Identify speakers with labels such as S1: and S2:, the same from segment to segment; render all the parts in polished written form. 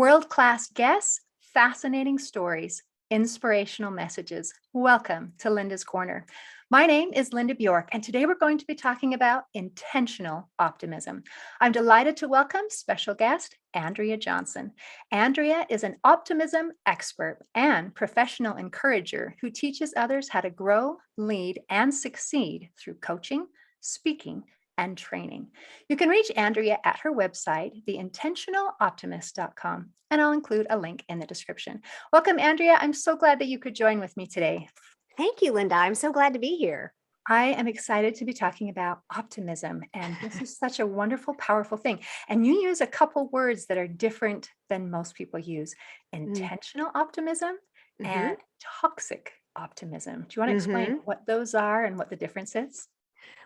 S1: World-class guests, fascinating stories, inspirational messages. Welcome to Linda's Corner. My name is Linda Bjork, and today we're going to be talking about intentional optimism. I'm delighted to welcome special guest Andrea Johnson. Andrea is an optimism expert and professional encourager who teaches others how to grow, lead, and succeed through coaching, speaking, and training. You can reach Andrea at her website, theintentionaloptimist.com, and I'll include a link in the description. Welcome, Andrea. I'm so glad that you could join with me today.
S2: Thank you, Linda. I'm so glad to be here.
S1: I am excited to be talking about optimism, and this is such a wonderful, powerful thing. And you use a couple words that are different than most people use: intentional optimism and toxic optimism. Do you want to explain what those are and what the difference is?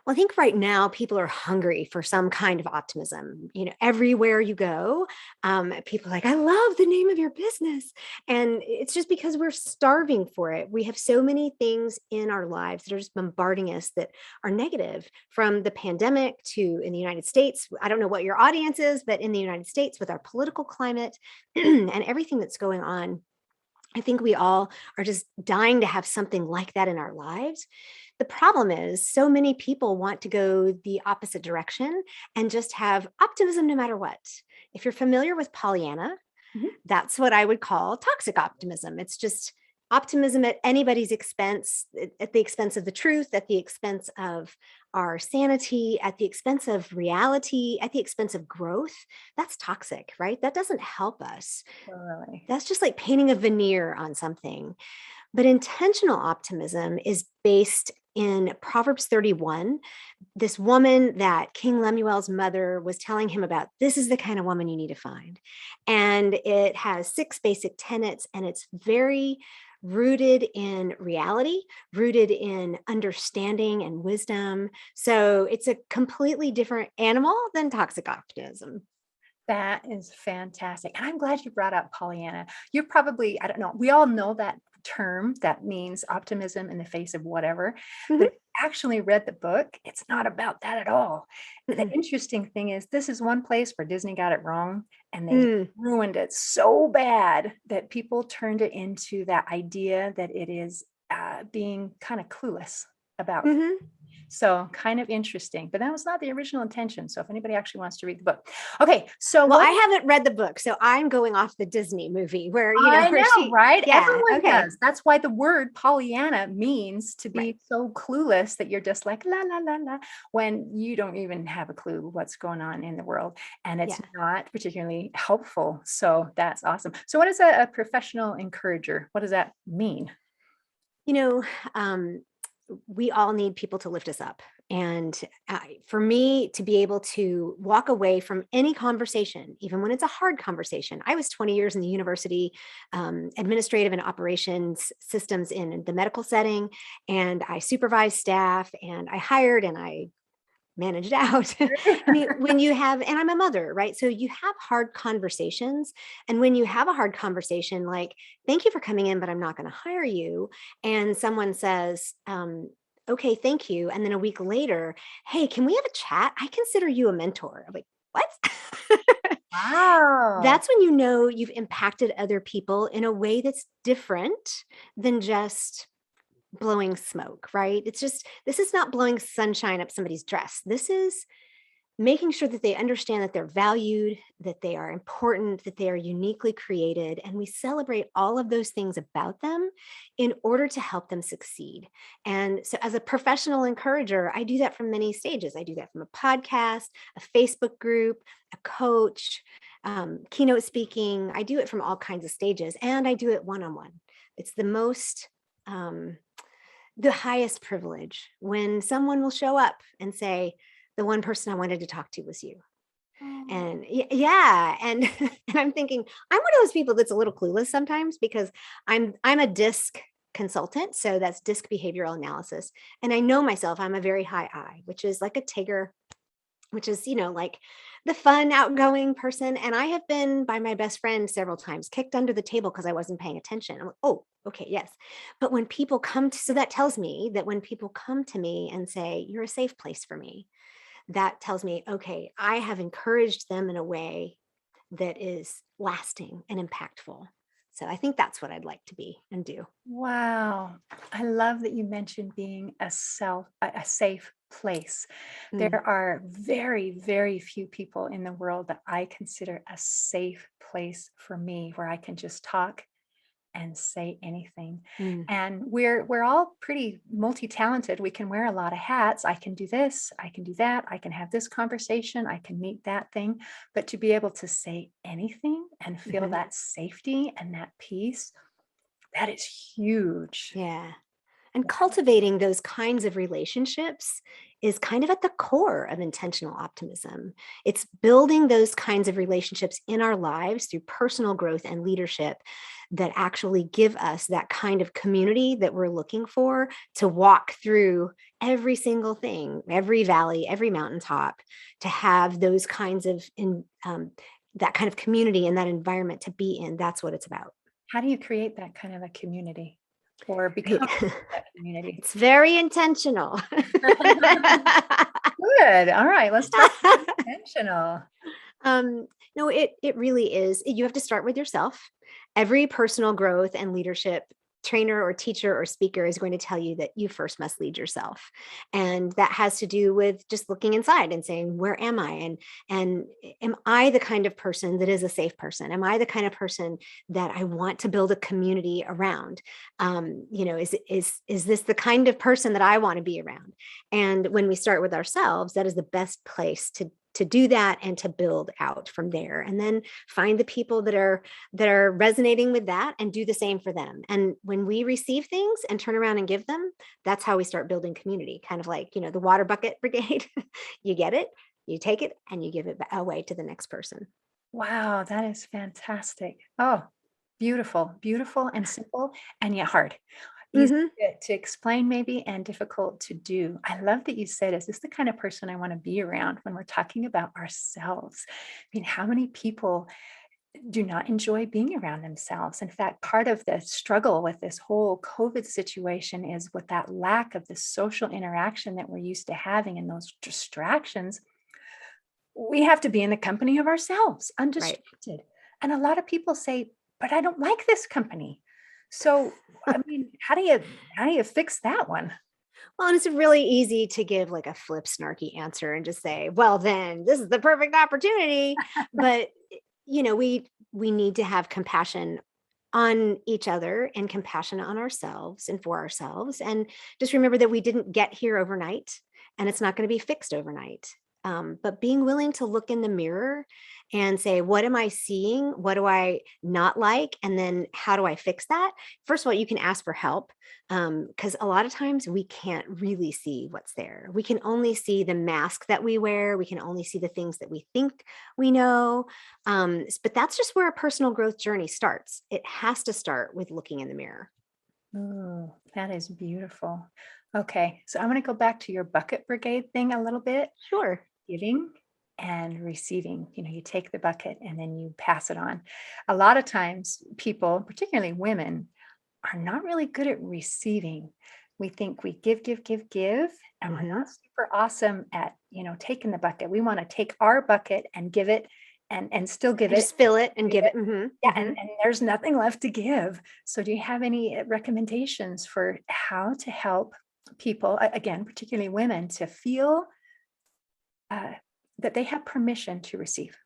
S2: Well, I think right now people are hungry for some kind of optimism. Everywhere you go, people are like, I love the name of your business. And it's just because we're starving for it. We have so many things in our lives that are just bombarding us that are negative, from the pandemic to in the United States. I don't know what your audience is, but in the United States with our political climate and everything that's going on, I think we all are just dying to have something like that in our lives. The problem is so many people want to go the opposite direction and just have optimism no matter what. If you're familiar with Pollyanna, that's what I would call toxic optimism. It's just optimism at anybody's expense, at the expense of the truth, at the expense of our sanity, at the expense of reality, at the expense of growth. That's toxic, right? That doesn't help us.
S1: Totally.
S2: That's just like painting a veneer on something. But intentional optimism is based in Proverbs 31. This woman that King Lemuel's mother was telling him about, this is the kind of woman you need to find. And it has 6 basic tenets, and it's very rooted in reality, rooted in understanding and wisdom. So it's a completely different animal than toxic optimism.
S1: That is fantastic. And I'm glad you brought up Pollyanna. You're probably, I don't know, we all know that term that means optimism in the face of whatever. But if you actually read the book, it's not about that at all. The interesting thing is, this is one place where Disney got it wrong, and they ruined it so bad that people turned it into that idea that it is being kind of clueless about. So kind of interesting, but that was not the original intention. So if anybody actually wants to read the book. Okay. So
S2: I haven't read the book, so I'm going off the Disney movie where,
S1: I know, right?
S2: Yeah,
S1: Everyone does. That's why the word Pollyanna means to be so clueless that you're just like, la, la, la, la, when you don't even have a clue what's going on in the world. And it's not particularly helpful. So that's awesome. So what is a professional encourager? What does that mean?
S2: We all need people to lift us up. And for me to be able to walk away from any conversation, even when it's a hard conversation, I was 20 years in the university, administrative and operations systems in the medical setting, and I supervised staff, and I hired, and I managed out. When you have, and I'm a mother, right? So you have hard conversations. And when you have a hard conversation, like, thank you for coming in, but I'm not going to hire you. And someone says, okay, thank you. And then a week later, hey, can we have a chat? I consider you a mentor. I'm like, what?
S1: Wow.
S2: That's when you know you've impacted other people in a way that's different than just blowing smoke, right? This is not blowing sunshine up somebody's dress. This is making sure that they understand that they're valued, that they are important, that they are uniquely created. And we celebrate all of those things about them in order to help them succeed. And so as a professional encourager, I do that from many stages. I do that from a podcast, a Facebook group, a coach, keynote speaking. I do it from all kinds of stages, and I do it one-on-one. It's the highest privilege when someone will show up and say, the one person I wanted to talk to was you. And and I'm thinking, I'm one of those people that's a little clueless sometimes, because I'm a DISC consultant. So that's DISC behavioral analysis. And I know myself, I'm a very high I, which is like a Tigger, which is, like the fun, outgoing person. And I have been by my best friend several times kicked under the table because I wasn't paying attention. I'm like, oh, okay, yes. But when people so that tells me that when people come to me and say, you're a safe place for me, that tells me, okay, I have encouraged them in a way that is lasting and impactful. So I think that's what I'd like to be and do.
S1: Wow. I love that you mentioned being a safe place.
S2: Mm,
S1: There are very, very few people in the world that I consider a safe place for me where I can just talk and say anything.
S2: mm,
S1: And we're all pretty multi-talented. We can wear a lot of hats. I can do this, I can do that, I can have this conversation, I can meet that thing. But to be able to say anything and feel
S2: mhm.
S1: that safety and that peace, that is huge.
S2: Yeah. And cultivating those kinds of relationships is kind of at the core of intentional optimism. It's building those kinds of relationships in our lives through personal growth and leadership that actually give us that kind of community that we're looking for to walk through every single thing, every valley, every mountaintop, to have those kinds of that kind of community and that environment to be in. That's what it's about.
S1: How do you create that kind of a community or
S2: Right.
S1: become that community?
S2: It's very intentional.
S1: Good. All right, let's talk intentional.
S2: Um, no, it really is. You have to start with yourself. Every personal growth and leadership trainer or teacher or speaker is going to tell you that you first must lead yourself. And that has to do with just looking inside and saying, where am I? And am I the kind of person that is a safe person? Am I the kind of person that I want to build a community around? Is this the kind of person that I want to be around? And when we start with ourselves, that is the best place to do that and to build out from there, and then find the people that are resonating with that and do the same for them. And when we receive things and turn around and give them, that's how we start building community, kind of like, the water bucket brigade. You get it, you take it, and you give it away to the next person.
S1: Wow, that is fantastic. Oh, beautiful, beautiful and simple and yet hard. Easy
S2: Hmm.
S1: to explain maybe and difficult to do. I love that you said, is this the kind of person I want to be around when we're talking about ourselves? I mean, how many people do not enjoy being around themselves? In fact, part of the struggle with this whole COVID situation is with that lack of the social interaction that we're used to having and those distractions. We have to be in the company of ourselves,
S2: Right.
S1: undistracted. And a lot of people say, but I don't like this company. So, I mean, how do you fix that one?
S2: Well, and it's really easy to give like a flip, snarky answer and just say, "Well, then this is the perfect opportunity." But we need to have compassion on each other and compassion on ourselves and for ourselves, and just remember that we didn't get here overnight, and it's not going to be fixed overnight. But being willing to look in the mirror and say, what am I seeing? What do I not like? And then how do I fix that? First of all, you can ask for help, because a lot of times we can't really see what's there. We can only see the mask that we wear. We can only see the things that we think we know. But that's just where a personal growth journey starts. It has to start with looking in the mirror.
S1: Oh, that is beautiful. Okay, so I'm going to go back to your bucket brigade thing a little bit.
S2: Sure.
S1: Giving and receiving. You take the bucket and then you pass it on. A lot of times, people, particularly women, are not really good at receiving. We think we give, give, give, give, and we're
S2: Hmm.
S1: not super awesome at, taking the bucket. We want to take our bucket and give it and still give
S2: And
S1: it.
S2: just fill it and
S1: Give
S2: give
S1: it.
S2: it. Hmm.
S1: Yeah,
S2: Hmm.
S1: and there's nothing left to give. So do you have any recommendations for how to help people, again, particularly women, to feel uh, that they have permission to receive?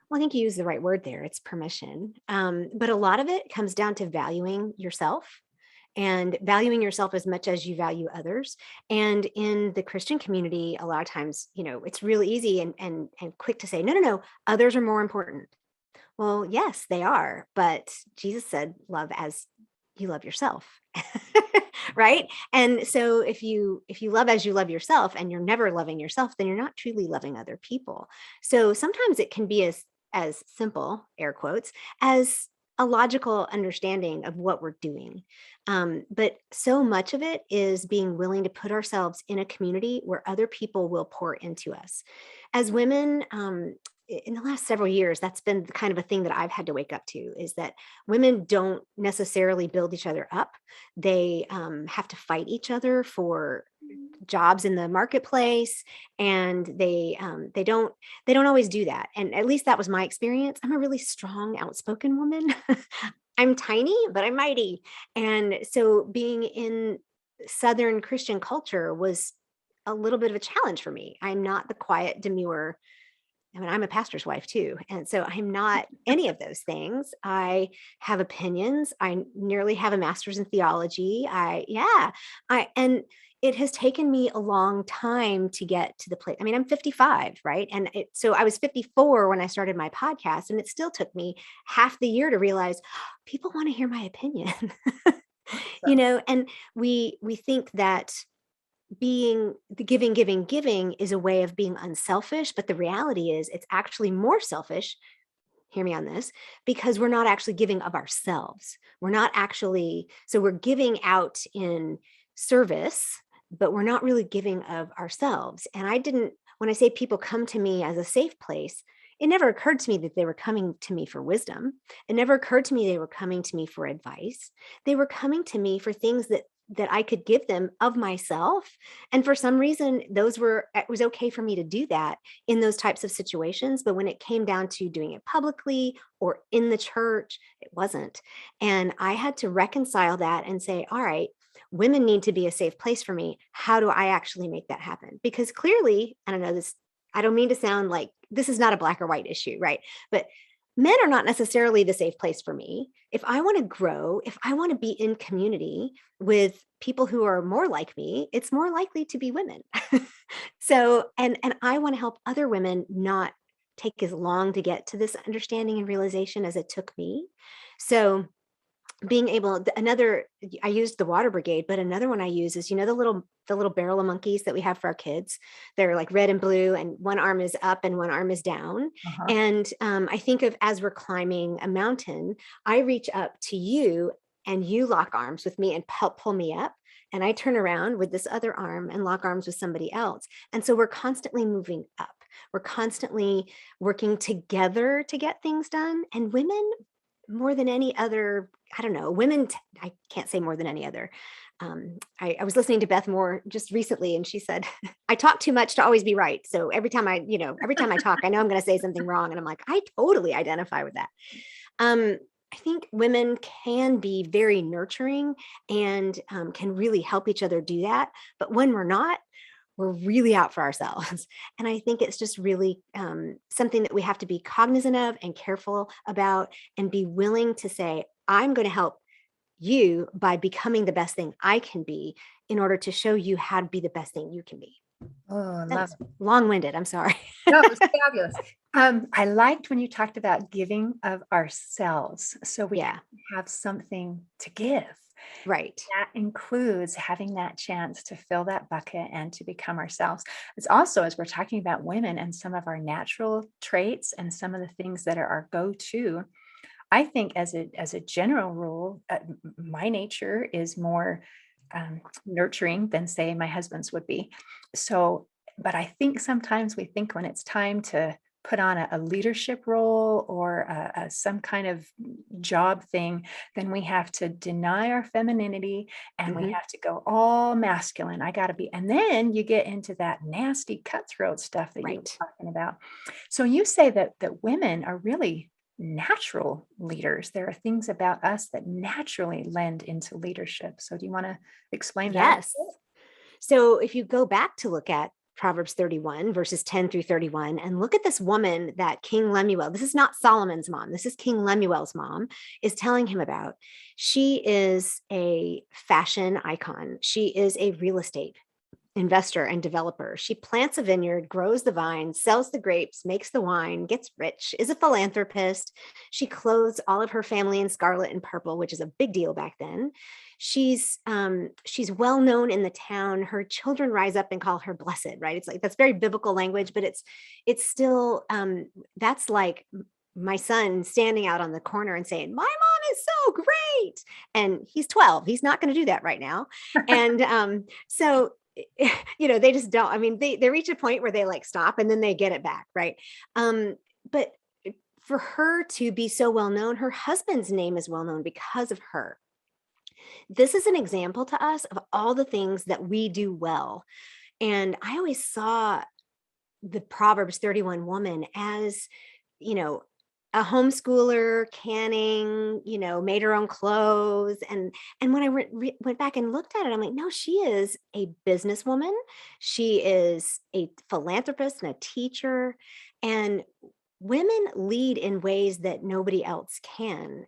S2: Well, I think you used the right word there. It's permission. But a lot of it comes down to valuing yourself and valuing yourself as much as you value others. And in the Christian community, a lot of times, it's really easy and quick to say, no, no, no, others are more important. Well, yes, they are. But Jesus said, love as you love yourself. Right. And so if you love as you love yourself and you're never loving yourself, then you're not truly loving other people. So sometimes it can be as simple, air quotes, as a logical understanding of what we're doing. But so much of it is being willing to put ourselves in a community where other people will pour into us. As women, in the last several years, that's been kind of a thing that I've had to wake up to, is that women don't necessarily build each other up. They have to fight each other for jobs in the marketplace, and they don't always do that. And at least that was my experience. I'm a really strong, outspoken woman. I'm tiny, but I'm mighty. And so being in Southern Christian culture was a little bit of a challenge for me. I'm not the quiet, demure. I mean, I'm a pastor's wife too. And so I'm not any of those things. I have opinions. I nearly have a master's in theology. And it has taken me a long time to get to the place. I mean, I'm 55, right? So I was 54 when I started my podcast, and it still took me half the year to realize people want to hear my opinion.
S1: So,
S2: And we think that being the giving is a way of being unselfish, but the reality is it's actually more selfish. Hear me on this, because we're not actually giving of ourselves. We're not actually, so we're giving out in service, but we're not really giving of ourselves. And when I say people come to me as a safe place, it never occurred to me that they were coming to me for wisdom. It never occurred to me they were coming to me for advice. They were coming to me for things that I could give them of myself. And for some reason, it was okay for me to do that in those types of situations. But when it came down to doing it publicly or in the church, it wasn't. And I had to reconcile that and say, all right, women need to be a safe place for me. How do I actually make that happen? Because clearly, I don't know this, I don't mean to sound like this is not a black or white issue, right? But men are not necessarily the safe place for me. If I want to grow, if I want to be in community with people who are more like me, it's more likely to be women. So, and I want to help other women not take as long to get to this understanding and realization as it took me. So being able, I used the water brigade, but another one I use is, the little barrel of monkeys that we have for our kids. They're like red and blue, and one arm is up and one arm is down.
S1: uh-huh.
S2: And I think of, as we're climbing a mountain, I reach up to you and you lock arms with me and help pull me up. And I turn around with this other arm and lock arms with somebody else. And so we're constantly moving up. We're constantly working together to get things done. And women, more than any other, I don't know, I can't say more than any other. I was listening to Beth Moore just recently, and she said, I talk too much to always be right. So every time I talk, I know I'm going to say something wrong. And I'm like, I totally identify with that. I think women can be very nurturing and can really help each other do that. But when we're not, we're really out for ourselves. And I think it's just really something that we have to be cognizant of and careful about, and be willing to say, I'm going to help you by becoming the best thing I can be in order to show you how to be the best thing you can be.
S1: Oh, I
S2: That
S1: love
S2: was
S1: it.
S2: long-winded. I'm sorry.
S1: No, it was fabulous. I liked when you talked about giving of ourselves, so we
S2: Yeah,
S1: have something to give.
S2: right.
S1: That includes having that chance to fill that bucket and to become ourselves. It's also, as we're talking about women and some of our natural traits and some of the things that are our go-to, I think as a general rule, my nature is more nurturing than, say, my husband's would be. So, but I think sometimes we think when it's time to put on a leadership role or some kind of job thing, then we have to deny our femininity and we
S2: Hmm.
S1: have to go all masculine. I got to be. And then you get into that nasty cutthroat stuff that you
S2: Right.
S1: were talking about. So you say that women are really natural leaders. There are things about us that naturally lend into leadership. So do you want to explain that a
S2: Yes. So if you go back to look at Proverbs 31, verses 10 through 31, and look at this woman that King Lemuel, this is not Solomon's mom, this is King Lemuel's mom, is telling him about. She is a fashion icon. She is a real estate investor and developer. She plants a vineyard, grows the vine, sells the grapes, makes the wine, gets rich, is a philanthropist. She clothes all of her family in scarlet and purple, which is a big deal back then. She's well known in the town. Her children rise up and call her blessed, right? It's like, that's very biblical language, but it's still that's like my son standing out on the corner and saying, my mom is so great. And he's 12. He's not going to do that right now. And so they just don't, I mean, they reach a point where they like stop and then they get it back. Right. but for her to be so well known, her husband's name is well known because of her. This is an example to us of all the things that we do well. And I always saw the Proverbs 31 woman as, you know, a homeschooler, canning, made her own clothes. And when I went back and looked at it, I'm like, no, she is a businesswoman. She is a philanthropist and a teacher. And women lead in ways that nobody else can.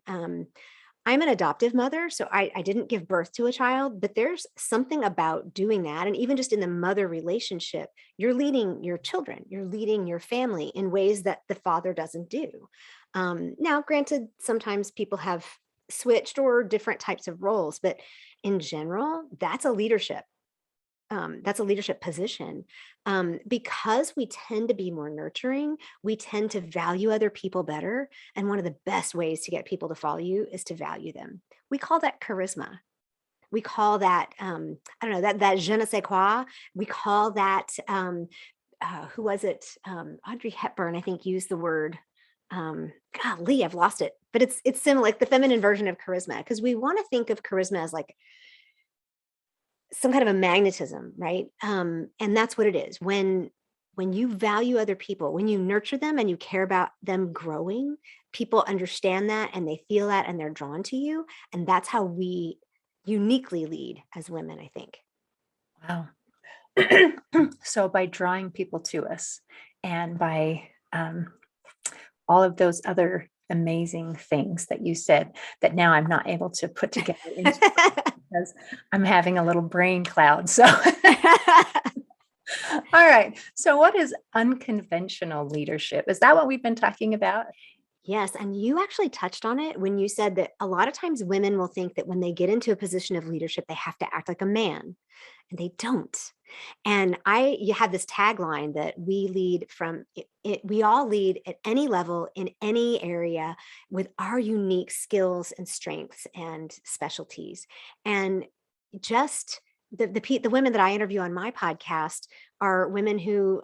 S2: I'm an adoptive mother, so I didn't give birth to a child, but there's something about doing that. And even just in the mother relationship, you're leading your children, you're leading your family in ways that the father doesn't do. Now, granted, sometimes people have switched or different types of roles, but in general, that's a leadership position. Because we tend to be more nurturing, we tend to value other people better. And one of the best ways to get people to follow you is to value them. We call that charisma. We call that, I don't know, that je ne sais quoi. We call that, who was it? Audrey Hepburn, I think, used the word, golly, I've lost it, but it's similar, like the feminine version of charisma, because we want to think of charisma as like some kind of a magnetism, right? And that's what it is. When you value other people, when you nurture them and you care about them growing, people understand that and they feel that and they're drawn to you. And that's how we uniquely lead as women, I think.
S1: Wow. So by drawing people to us and by all of those other amazing things that you said that now I'm not able to put together into because I'm having a little brain cloud. So, all right. So, what is unconventional leadership? Is that what we've been talking about?
S2: Yes. And you actually touched on it when you said that a lot of times women will think that when they get into a position of leadership, they have to act like a man, and they don't. And you have this tagline that we lead from we all lead at any level in any area with our unique skills and strengths and specialties. And just the women that I interview on my podcast are women who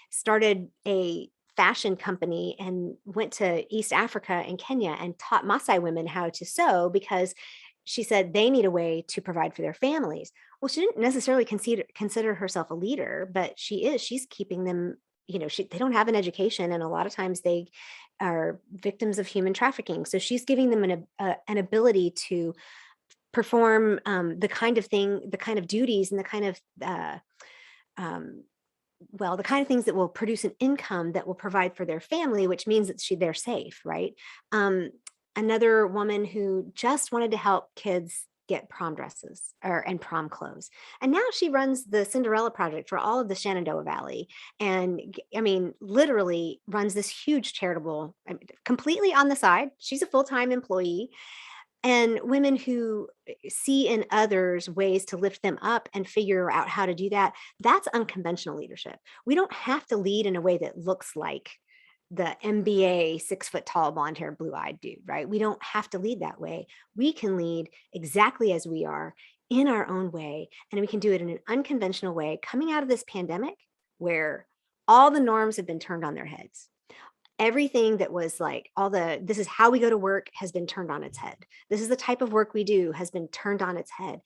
S2: started a fashion company and went to East Africa and Kenya and taught Maasai women how to sew because she said they need a way to provide for their families. Well, she didn't necessarily consider herself a leader, but she's keeping them, they don't have an education. And a lot of times they are victims of human trafficking. So she's giving them an ability to perform the kind of duties and the kind of, the kind of things that will produce an income that will provide for their family, which means that they're safe, right? Another woman who just wanted to help kids get prom dresses and prom clothes. And now she runs the Cinderella Project for all of the Shenandoah Valley. And I mean, literally runs this huge charitable, completely on the side. She's a full-time employee. And women who see in others ways to lift them up and figure out how to do that, that's unconventional leadership. We don't have to lead in a way that looks like the MBA 6 foot tall, blonde haired, blue eyed dude, right? We don't have to lead that way. We can lead exactly as we are in our own way. And we can do it in an unconventional way coming out of this pandemic where all the norms have been turned on their heads. Everything that was like this is how we go to work has been turned on its head. This is the type of work we do has been turned on its head.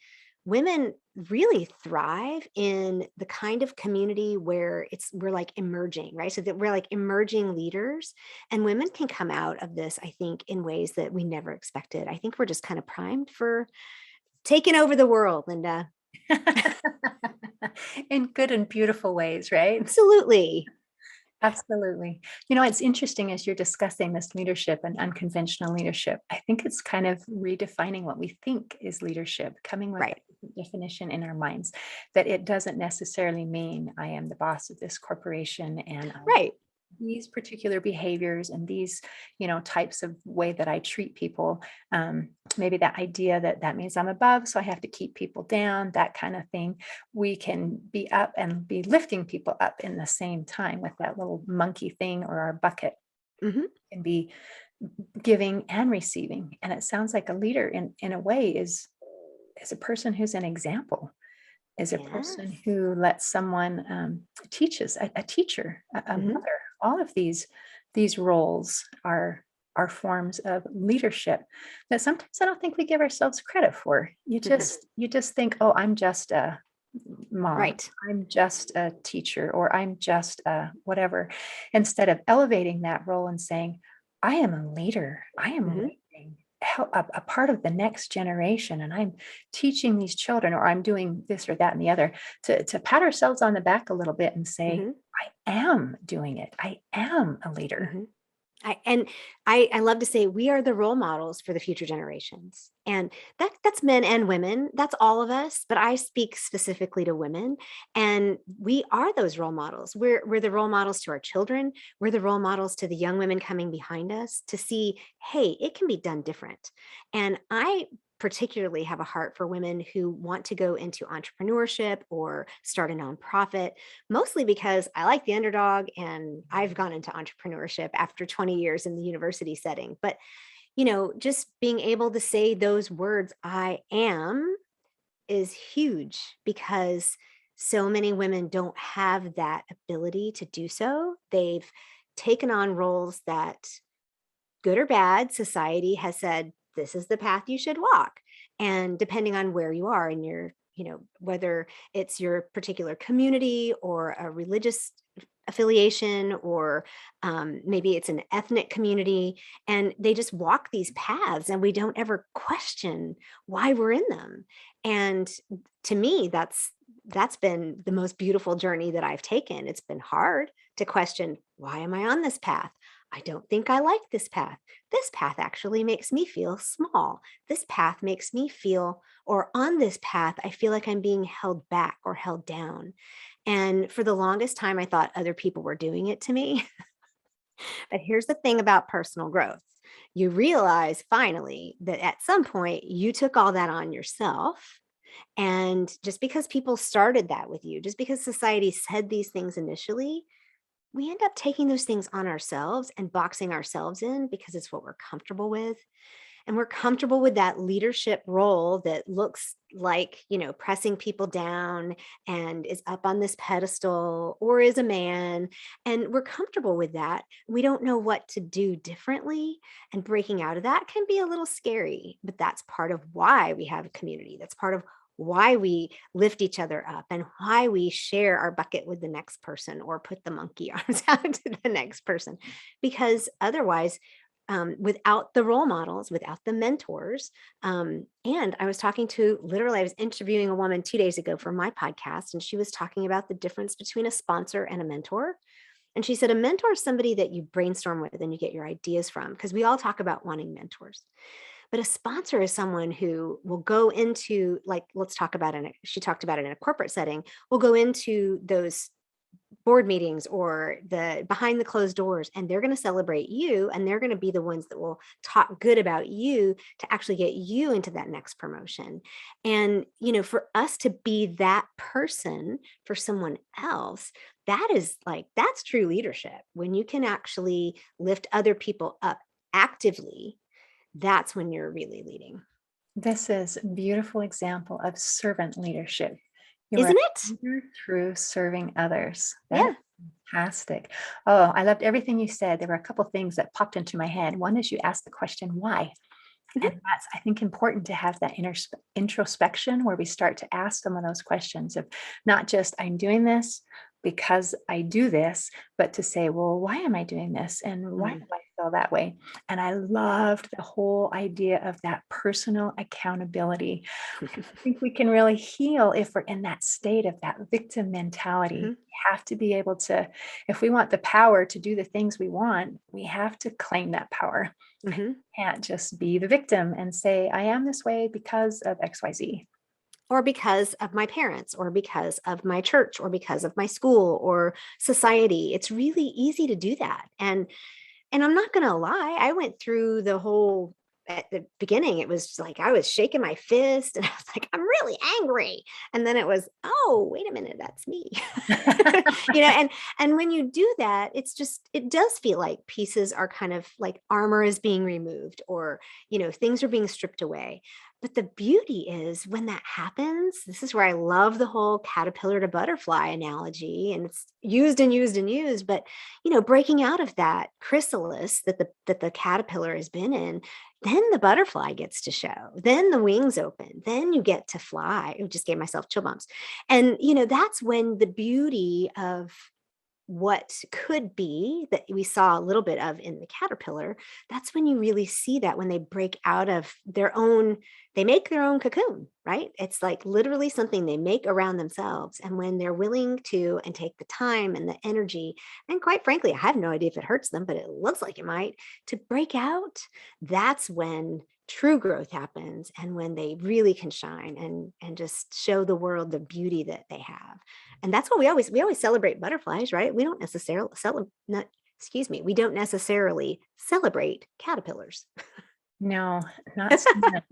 S2: Women really thrive in the kind of community where we're like emerging, right? So that we're like emerging leaders, and women can come out of this, I think, in ways that we never expected. I think we're just kind of primed for taking over the world, Linda.
S1: In good and beautiful ways, right?
S2: Absolutely.
S1: Absolutely. It's interesting as you're discussing this leadership and unconventional leadership. I think it's kind of redefining what we think is leadership, coming with
S2: Right.
S1: a definition in our minds that it doesn't necessarily mean I am the boss of this corporation and
S2: Right.
S1: these particular behaviors and these, types of way that I treat people. Maybe that idea that means I'm above, so I have to keep people down, that kind of thing. We can be up and be lifting people up in the same time with that little monkey thing or our bucket.
S2: Mm-hmm.
S1: Can be giving and receiving. And it sounds like a leader in a way is a person who's an example, is a person
S2: Yes.
S1: who lets someone teaches a teacher, a
S2: Mm-hmm.
S1: mother, all of these these roles are forms of leadership that sometimes I don't think we give ourselves credit for. You just think, oh, I'm just a mom,
S2: Right.
S1: I'm just a teacher, or I'm just a whatever, instead of elevating that role and saying, I am a leader. I am
S2: Hmm.
S1: leading a part of the next generation, and I'm teaching these children, or I'm doing this or that and the other, to pat ourselves on the back a little bit and say,
S2: Hmm.
S1: I am doing it. I am a leader.
S2: Hmm. I love to say we are the role models for the future generations. And that's men and women. That's all of us. But I speak specifically to women. And we are those role models. We're the role models to our children. We're the role models to the young women coming behind us to see, hey, it can be done different. And I particularly have a heart for women who want to go into entrepreneurship or start a nonprofit, mostly because I like the underdog and I've gone into entrepreneurship after 20 years in the university setting. But, just being able to say those words, I am, is huge because so many women don't have that ability to do so. They've taken on roles that, good or bad, society has said, this is the path you should walk. And depending on where you are in your, whether it's your particular community or a religious affiliation, or maybe it's an ethnic community, and they just walk these paths and we don't ever question why we're in them. And to me, that's been the most beautiful journey that I've taken. It's been hard to question, why am I on this path? I don't think I like this path. This path actually makes me feel small. This path makes me feel, or on this path, I feel like I'm being held back or held down. And for the longest time, I thought other people were doing it to me. But here's the thing about personal growth: you realize finally that at some point you took all that on yourself. And just because people started that with you, just because society said these things initially, we end up taking those things on ourselves and boxing ourselves in because it's what we're comfortable with. And we're comfortable with that leadership role that looks like, pressing people down and is up on this pedestal or is a man. And we're comfortable with that. We don't know what to do differently. And breaking out of that can be a little scary, but that's part of why we have a community. That's part of why we lift each other up and why we share our bucket with the next person or put the monkey arms out to the next person. Because otherwise, without the role models, without the mentors. And I was talking to, literally, I was interviewing a woman 2 days ago for my podcast, and she was talking about the difference between a sponsor and a mentor. And she said, a mentor is somebody that you brainstorm with and you get your ideas from, because we all talk about wanting mentors. But a sponsor is someone who will go into, like, let's talk about she talked about it in a corporate setting, will go into those board meetings or the behind the closed doors, and they're going to celebrate you, and they're going to be the ones that will talk good about you to actually get you into that next promotion. And for us to be that person for someone else, that's true leadership. When you can actually lift other people up actively, that's when you're really leading.
S1: This is a beautiful example of servant leadership. You are
S2: Isn't it?
S1: leader through serving others. That is
S2: Yeah.
S1: fantastic. Oh, I loved everything you said. There were a couple things that popped into my head. One is you asked the question, why?
S2: Mhm.
S1: And that's, I think, important to have that introspection where we start to ask some of those questions of not just, I'm doing this because I do this, but to say, well, why am I doing this? And why do
S2: Mhm.
S1: I feel that way? And I loved the whole idea of that personal accountability. I think we can really heal if we're in that state of that victim mentality.
S2: Mhm.
S1: We have to be able to, if we want the power to do the things we want, we have to claim that power.
S2: Mhm.
S1: Can't just be the victim and say, I am this way because of XYZ.
S2: Or because of my parents, or because of my church, or because of my school or society. It's really easy to do that. And I'm not going to lie, I went through the whole, at the beginning, it was like I was shaking my fist and I was like, I'm really angry. And then it was, oh, wait a minute, that's me. And when you do that, it does feel like pieces are kind of like armor is being removed, or, things are being stripped away. But the beauty is when that happens, this is where I love the whole caterpillar to butterfly analogy, and it's used and used and used. But breaking out of that chrysalis that the caterpillar has been in, then the butterfly gets to show. Then the wings open. Then you get to fly. I just gave myself chill bumps. And that's when the beauty of what could be that we saw a little bit of in the caterpillar, that's when you really see that when they break out of their own, they make their own cocoon, right? It's like literally something they make around themselves. And when they're willing to and take the time and the energy, and quite frankly, I have no idea if it hurts them, but it looks like it might, to break out, that's when true growth happens and when they really can shine and just show the world the beauty that they have. And that's what we always celebrate butterflies, right? We don't necessarily not, excuse me, we don't necessarily celebrate caterpillars.
S1: No, not so much.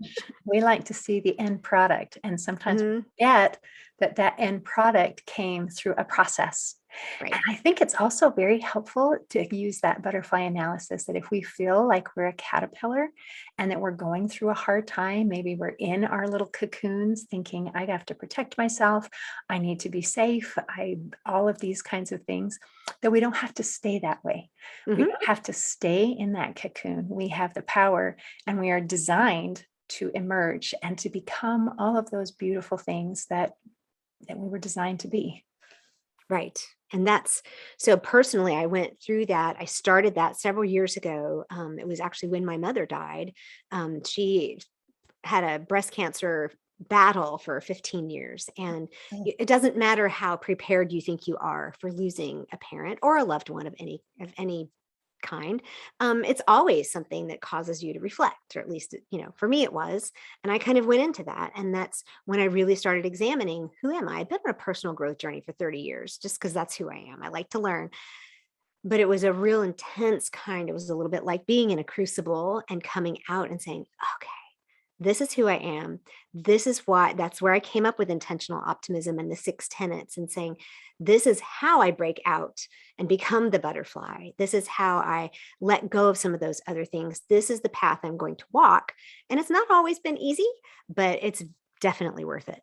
S1: We like to see the end product, and sometimes we
S2: Mhm.
S1: forget that that end product came through a process. And
S2: Right.
S1: I think it's also very helpful to use that butterfly analysis, that if we feel like we're a caterpillar and that we're going through a hard time, maybe we're in our little cocoons thinking, I have to protect myself, I need to be safe, all of these kinds of things, that we don't have to stay that way. We
S2: Mhm.
S1: don't have to stay in that cocoon. We have the power, and we are designed to emerge and to become all of those beautiful things that we were designed to be.
S2: Right. And that's so personally, I went through that. I started that several years ago. It was actually when my mother died. She had a breast cancer battle for 15 years. And
S1: Oh,
S2: it doesn't matter how prepared you think you are for losing a parent or a loved one of any kind. It's always something that causes you to reflect, or at least, for me it was. And I kind of went into that. And that's when I really started examining, who am I? I've been on a personal growth journey for 30 years, just because that's who I am. I like to learn. But it was a real intense kind. It was a little bit like being in a crucible and coming out and saying, okay, this is who I am. This is why, that's where I came up with intentional optimism and the six tenets, and saying, this is how I break out and become the butterfly. This is how I let go of some of those other things. This is the path I'm going to walk. And it's not always been easy, but it's definitely worth it.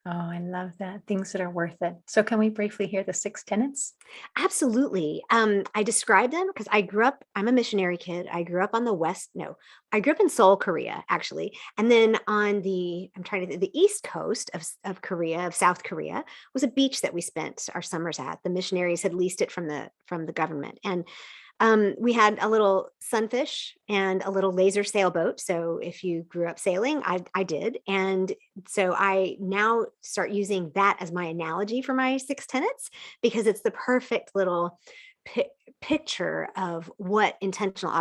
S1: I love that. Things that are worth it. So can we briefly hear the six tenets?
S2: Absolutely. I describe them because I'm a missionary kid. I grew up on the West. No, I grew up in Seoul, Korea, actually. And then on the East Coast of Korea, of South Korea, was a beach that we spent our summers at. The missionaries had leased it from the government. And we had a little sunfish and a little laser sailboat. So if you grew up sailing, I did. And so I now start using that as my analogy for my six tenets, because it's the perfect little pi- picture of what intentional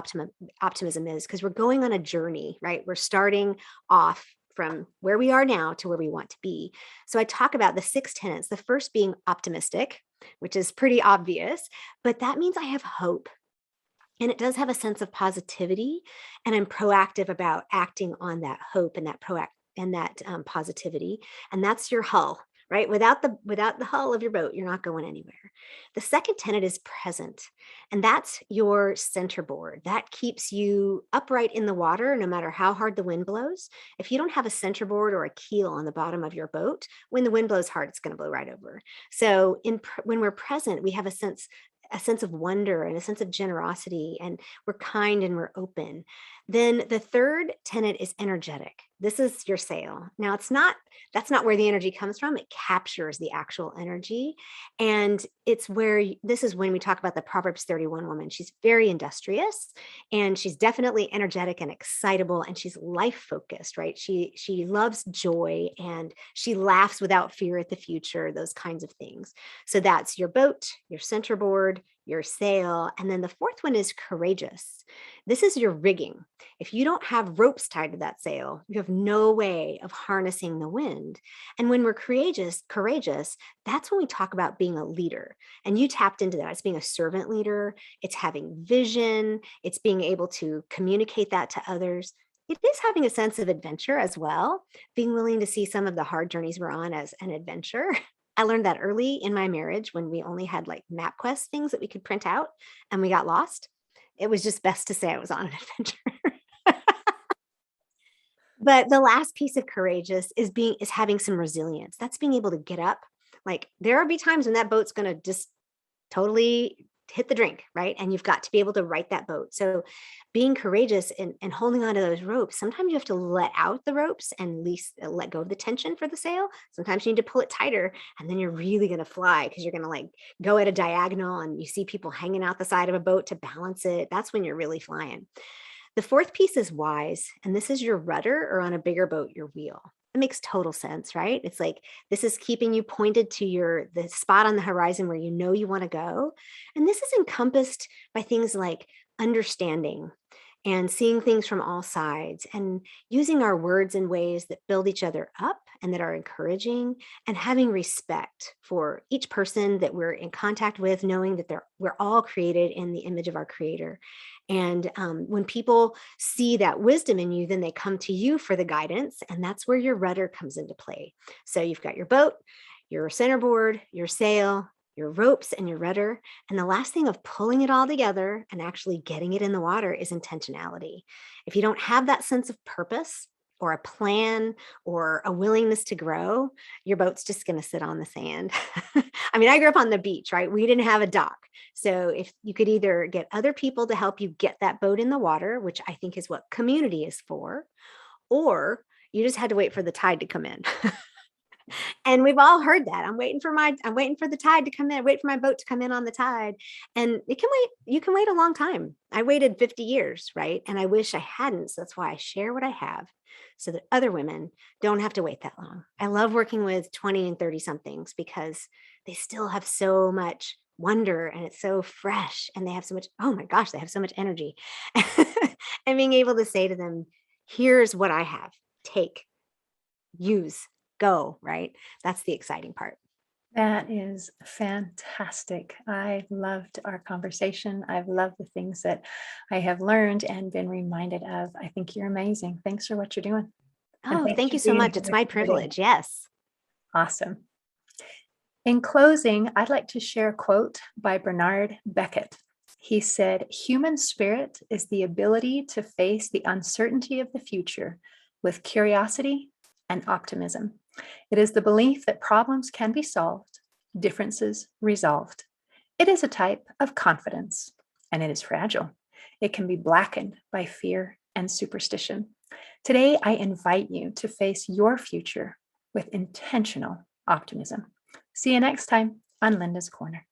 S2: optimism is, because we're going on a journey, right? We're starting off from where we are now to where we want to be. So I talk about the six tenets, the first being optimistic, which is pretty obvious, but that means I have hope. And it does have a sense of positivity, and I'm proactive about acting on that hope and that positivity. And that's your hull, right? Without the hull of your boat, you're not going anywhere. The second tenet is present, and that's your center board. That keeps you upright in the water, no matter how hard the wind blows. If you don't have a center board or a keel on the bottom of your boat, when the wind blows hard, it's going to blow right over. So when we're present, we have a sense of wonder and a sense of generosity, and we're kind and we're open. Then the third tenet is energetic. This is your sail. Now that's not where the energy comes from. It captures the actual energy. And it's this is when we talk about the Proverbs 31 woman. She's very industrious, and she's definitely energetic and excitable, and she's life focused, right? She loves joy, and she laughs without fear at the future, those kinds of things. So that's your boat, your centerboard, your sail. And then the fourth one is courageous. This is your rigging. If you don't have ropes tied to that sail, you have no way of harnessing the wind. And when we're courageous, that's when we talk about being a leader. And you tapped into that. It's being a servant leader, it's having vision, it's being able to communicate that to others. It is having a sense of adventure as well, being willing to see some of the hard journeys we're on as an adventure. I learned that early in my marriage when we only had like MapQuest things that we could print out and we got lost. It was just best to say I was on an adventure. But the last piece of courageous is having some resilience. That's being able to get up. Like there will be times when that boat's going to just totally hit the drink, right? And you've got to be able to right that boat. So being courageous and holding on to those ropes, sometimes you have to let out the ropes and at least let go of the tension for the sail. Sometimes you need to pull it tighter and then you're really going to fly because you're going to like go at a diagonal and you see people hanging out the side of a boat to balance it. That's when you're really flying. The fourth piece is wise, and this is your rudder, or on a bigger boat, your wheel. It makes total sense, right? It's like this is keeping you pointed to the spot on the horizon where you know you want to go. And this is encompassed by things like understanding and seeing things from all sides and using our words in ways that build each other up and that are encouraging, and having respect for each person that we're in contact with, knowing that we're all created in the image of our creator. And when people see that wisdom in you, then they come to you for the guidance. And that's where your rudder comes into play. So you've got your boat, your centerboard, your sail, your ropes, and your rudder. And the last thing of pulling it all together and actually getting it in the water is intentionality. If you don't have that sense of purpose or a plan or a willingness to grow, your boat's just going to sit on the sand. I mean, I grew up on the beach, right? We didn't have a dock. So if you could either get other people to help you get that boat in the water, which I think is what community is for, or you just had to wait for the tide to come in. And we've all heard that. I'm waiting for the tide to come in, wait for my boat to come in on the tide. And you can wait a long time. I waited 50 years, right? And I wish I hadn't. So that's why I share what I have so that other women don't have to wait that long. I love working with 20 and 30 somethings because they still have so much wonder and it's so fresh and they have so much, oh my gosh, they have so much energy. And being able to say to them, here's what I have, take, use, go, right? That's the exciting part.
S1: That is fantastic. I loved our conversation. I've loved the things that I have learned and been reminded of. I think you're amazing. Thanks for what you're doing. And
S2: Oh,
S1: thanks
S2: thank
S1: for
S2: you so
S1: being
S2: much.
S1: here
S2: It's
S1: with
S2: my
S1: me today.
S2: privilege. Yes.
S1: Awesome. In closing, I'd like to share a quote by Bernard Beckett. He said, "Human spirit is the ability to face the uncertainty of the future with curiosity and optimism. It is the belief that problems can be solved, differences resolved. It is a type of confidence, and it is fragile. It can be blackened by fear and superstition. Today, I invite you to face your future with intentional optimism." See you next time on Linda's Corner.